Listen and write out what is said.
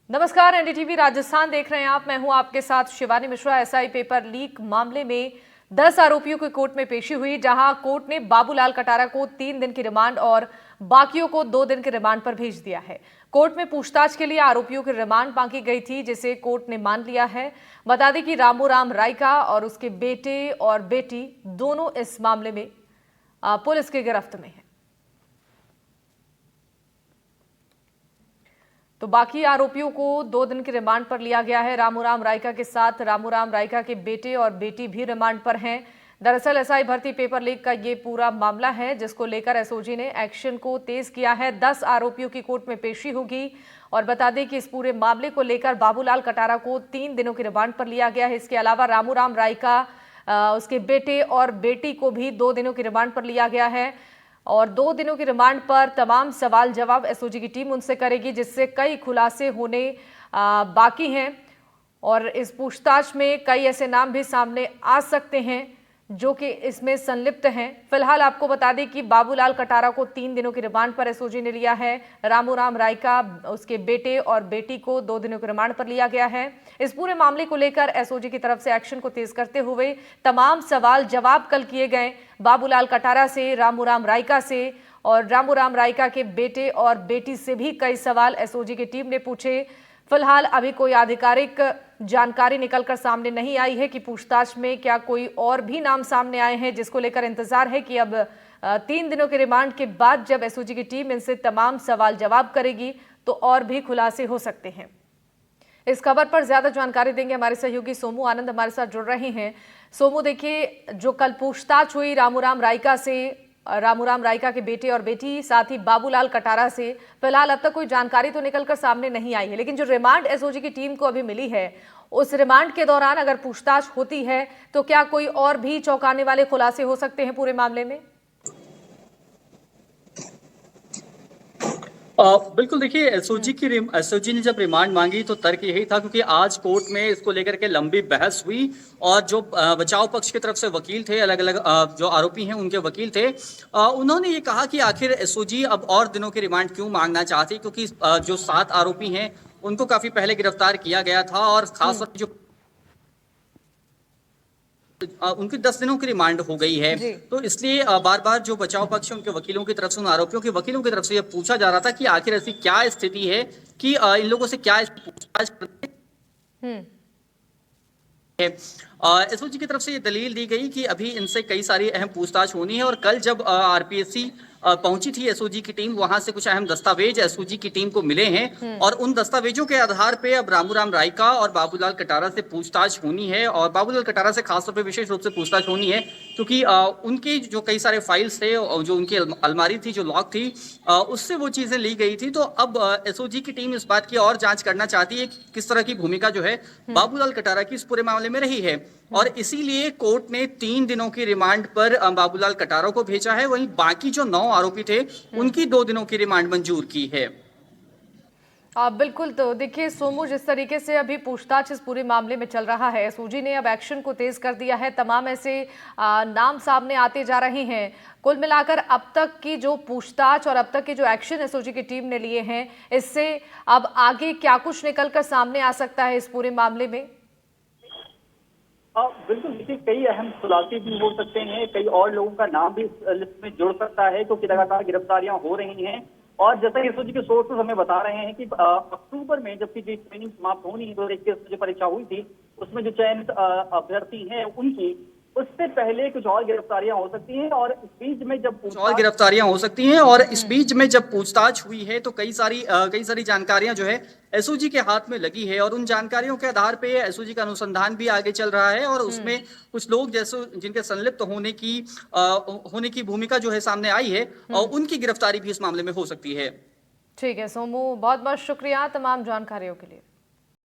नमस्कार, एनडीटीवी राजस्थान देख रहे हैं आप। मैं हूं आपके साथ Shivani Mishra. SI paper leak मामले में 10 आरोपियों की कोर्ट में पेशी हुई, जहां कोर्ट ने बाबूलाल कटारा को 3 दिन की रिमांड और बाकियों को 2 दिन के रिमांड पर भेज दिया है। कोर्ट में पूछताछ के लिए आरोपियों की रिमांड मांगी गई थी, जिसे कोर्ट ने मान लिया है। बता दें कि रामूराम रायका और उसके बेटे और बेटी दोनों इस मामले में पुलिस की गिरफ्त में है। तो बाकी आरोपियों को 2 दिन के रिमांड पर लिया गया है। रामूराम रायका के साथ रामूराम रायका के बेटे और बेटी भी रिमांड पर हैं। दरअसल एसआई भर्ती पेपर लीक का ये पूरा मामला है, जिसको लेकर एसओजी ने एक्शन को तेज किया है। 10 आरोपियों की कोर्ट में पेशी होगी और बता दें कि इस पूरे मामले को लेकर बाबूलाल कटारा को 3 दिनों के रिमांड पर लिया गया है। इसके अलावा रामूराम रायका, उसके बेटे और बेटी को भी 2 दिनों की रिमांड पर लिया गया है और 2 दिनों की रिमांड पर तमाम सवाल जवाब एसओजी की टीम उनसे करेगी, जिससे कई खुलासे होने बाकी हैं और इस पूछताछ में कई ऐसे नाम भी सामने आ सकते हैं जो कि इसमें संलिप्त हैं। फिलहाल आपको बता दें कि बाबूलाल कटारा को 3 दिनों की रिमांड पर एसओजी ने लिया है। रामूराम रायका, उसके बेटे और बेटी को 2 दिनों के रिमांड पर लिया गया है। इस पूरे मामले को लेकर एसओजी की तरफ से एक्शन को तेज करते हुए तमाम सवाल जवाब कल किए गए बाबूलाल कटारा से, रामूराम रायका से और रामूराम रायका के बेटे और बेटी से भी कई सवाल एसओजी की टीम ने पूछे। फिलहाल अभी कोई आधिकारिक जानकारी निकलकर सामने नहीं आई है कि पूछताछ में क्या कोई और भी नाम सामने आए हैं, जिसको लेकर इंतजार है कि अब 3 दिनों के रिमांड के बाद जब एसओजी की टीम इनसे तमाम सवाल जवाब करेगी तो और भी खुलासे हो सकते हैं। इस खबर पर ज्यादा जानकारी देंगे हमारे सहयोगी सोमू आनंद हमारे साथ जुड़ रहे हैं। सोमू, देखिए, जो कल पूछताछ हुई रामूराम रायका से, रामूराम रायका के बेटे और बेटी, साथ ही बाबूलाल कटारा से, फिलहाल अब तक कोई जानकारी तो निकलकर सामने नहीं आई है, लेकिन जो रिमांड एसओजी की टीम को अभी मिली है, उस रिमांड के दौरान अगर पूछताछ होती है तो क्या कोई और भी चौंकाने वाले खुलासे हो सकते हैं पूरे मामले में? बिल्कुल, देखिए एसओजी ने जब रिमांड मांगी तो तर्क यही था, क्योंकि आज कोर्ट में इसको लेकर के लंबी बहस हुई और जो बचाव पक्ष की तरफ से वकील थे, अलग अलग जो आरोपी हैं उनके वकील थे, उन्होंने ये कहा कि आखिर एसओजी अब और दिनों की रिमांड क्यों मांगना चाहती, क्योंकि जो 7 आरोपी हैं उनको काफी पहले गिरफ्तार किया गया था और खासतौर पर जो उनकी 10 दिनों की रिमांड हो गई है। तो इसलिए बार बार जो बचाव पक्ष है उनके वकीलों की तरफ से, उन आरोपियों के वकीलों की तरफ से यह पूछा जा रहा था कि आखिर ऐसी क्या स्थिति है कि इन लोगों से क्या पूछताछ एसओजी की तरफ से ये दलील दी गई कि अभी इनसे कई सारी अहम पूछताछ होनी है। और कल जब आरपीएससी पहुंची थी एसओजी की टीम, वहां से कुछ अहम दस्तावेज एसओजी की टीम को मिले हैं और उन दस्तावेजों के आधार पे अब रामूराम रायका और बाबूलाल कटारा से पूछताछ होनी है। और बाबूलाल कटारा से खासतौर पे विशेष रूप से पूछताछ होनी है, क्योंकि उनके जो कई सारे फाइल्स थे और जो उनकी अलमारी थी, जो लॉक थी, उससे वो चीजें ली गई थी। तो अब एसओजी की टीम इस बात की और जांच करना चाहती है कि किस तरह की भूमिका जो है बाबूलाल कटारा की इस पूरे मामले में रही है, और इसीलिए कोर्ट ने 3 दिनों की रिमांड पर बाबूलाल कटारा को भेजा है। वहीं बाकी जो 9 आरोपी थे उनकी 2 दिनों की रिमांड मंजूर की है। बिल्कुल। तो देखिए सोमू, जिस तरीके से अभी पूछताछ इस पूरे मामले में चल रहा है, एसओजी ने अब एक्शन को तेज कर दिया है। तमाम ऐसे नाम सामने आते जा रहे हैं। कुल मिलाकर अब तक की जो पूछताछ और अब तक के जो एक्शन एसओजी की टीम ने लिए हैं, इससे अब आगे क्या कुछ निकलकर सामने आ सकता है इस पूरे मामले में? बिल्कुल, देखिए, कई अहम खुलासे भी हो सकते हैं, कई और लोगों का नाम भी इस लिस्ट में जुड़ सकता है, क्योंकि लगातार गिरफ्तारियां हो रही हैं। और जैसा कि एसओजी के सोर्सेज हमें बता रहे हैं कि अक्टूबर में जबकि जो ट्रेनिंग समाप्त होनी, 2021 जो परीक्षा हुई थी, उसमें जो चयनित अभ्यर्थी हैं उनकी, उससे पहले कुछ और गिरफ्तारियां हो सकती हैं। और इस बीच में जब पूछताछ हुई है तो कई सारी जानकारियां जो है एसओजी के हाथ में लगी है, और उन जानकारियों के आधार पे एसओजी का अनुसंधान भी आगे चल रहा है। और उसमें कुछ लोग जैसे जिनके संलिप्त होने की भूमिका जो है सामने आई है, और उनकी गिरफ्तारी भी इस मामले में हो सकती है। ठीक है सोमू, बहुत बहुत शुक्रिया तमाम जानकारियों के लिए।